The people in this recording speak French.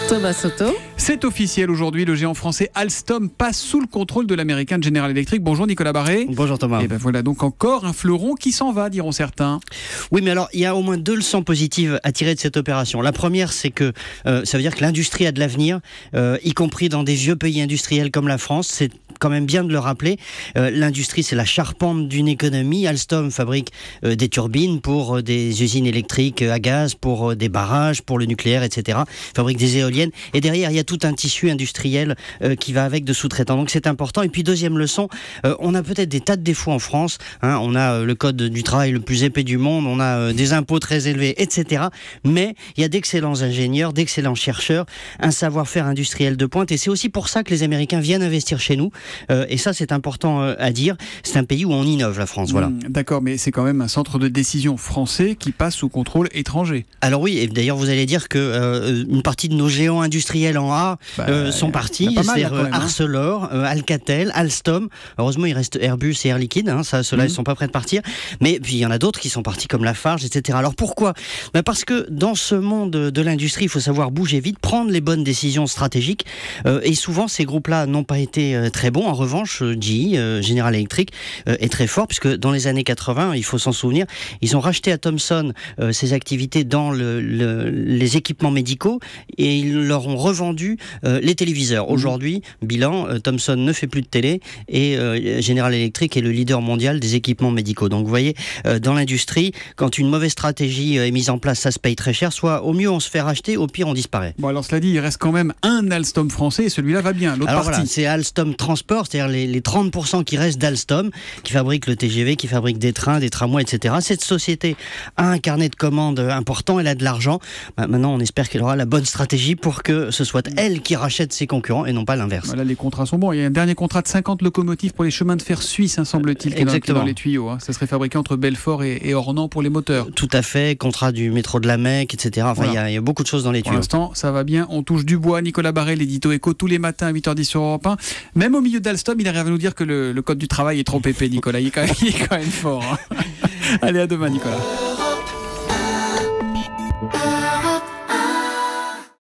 Thomas Soto. C'est officiel aujourd'hui, le géant français Alstom passe sous le contrôle de l'américain General Electric. Bonjour Nicolas Barré. Bonjour Thomas. Et ben voilà donc encore un fleuron qui s'en va, diront certains. Oui, mais alors il y a au moins deux leçons positives à tirer de cette opération. La première, c'est que ça veut dire que l'industrie a de l'avenir, y compris dans des vieux pays industriels comme la France. C'est quand même bien de le rappeler. L'industrie, c'est la charpente d'une économie. Alstom fabrique des turbines pour des usines électriques à gaz, pour des barrages, pour le nucléaire, etc. Fabrique des éoliennes. Et derrière, il y a tout un tissu industriel qui va avec de sous-traitants. Donc c'est important. Et puis deuxième leçon, on a peut-être des tas de défauts en France. On a le code du travail le plus épais du monde. On a des impôts très élevés, etc. Mais il y a d'excellents ingénieurs, d'excellents chercheurs, un savoir-faire industriel de pointe. Et c'est aussi pour ça que les Américains viennent investir chez nous. Et ça, c'est important à dire. C'est un pays où on innove, la France. Voilà. D'accord, mais c'est quand même un centre de décision français qui passe sous contrôle étranger. Alors oui, et d'ailleurs, vous allez dire que une partie de nos géants industriels en A sont partis. C'est-à-dire Arcelor, Alcatel, Alstom. Heureusement, il reste Airbus et Air Liquide. Ceux-là, ils sont pas prêts de partir. Mais puis, il y en a d'autres qui sont partis comme Lafarge, etc. Alors pourquoi ? Parce que dans ce monde de l'industrie, il faut savoir bouger vite, prendre les bonnes décisions stratégiques. Et souvent, ces groupes-là n'ont pas été très bons. En revanche, GE, General Electric, est très fort, puisque dans les années 80, il faut s'en souvenir, ils ont racheté à Thomson ses activités dans les équipements médicaux et ils leur ont revendu les téléviseurs. Aujourd'hui, bilan, Thomson ne fait plus de télé et General Electric est le leader mondial des équipements médicaux. Donc vous voyez, dans l'industrie, quand une mauvaise stratégie est mise en place, ça se paye très cher. Soit au mieux on se fait racheter, au pire on disparaît. Bon alors cela dit, il reste quand même un Alstom français et celui-là va bien. L'autre partie. Voilà, c'est Alstom Transport, c'est-à-dire les 30% qui restent d'Alstom, qui fabrique le TGV, qui fabrique des trains, des tramways, etc. Cette société a un carnet de commandes important, elle a de l'argent. Maintenant, on espère qu'elle aura la bonne stratégie pour que ce soit elle qui rachète ses concurrents et non pas l'inverse. Voilà, les contrats sont bons. Il y a un dernier contrat de 50 locomotives pour les chemins de fer suisses, semble-t-il, qui est dans les tuyaux. Ça serait fabriqué entre Belfort et Ornans pour les moteurs. Tout à fait, contrat du métro de la Mecque, etc. Enfin, voilà. Il y a beaucoup de choses dans les tuyaux. Pour l'instant, ça va bien. On touche du bois. Nicolas Barré, l'édito Éco, tous les matins à 8h10 sur Europe 1. Même au milieu d'Alstom, il arrive à nous dire que le code du travail est trop épais, Nicolas. Il est quand même fort. Allez, à demain, Nicolas.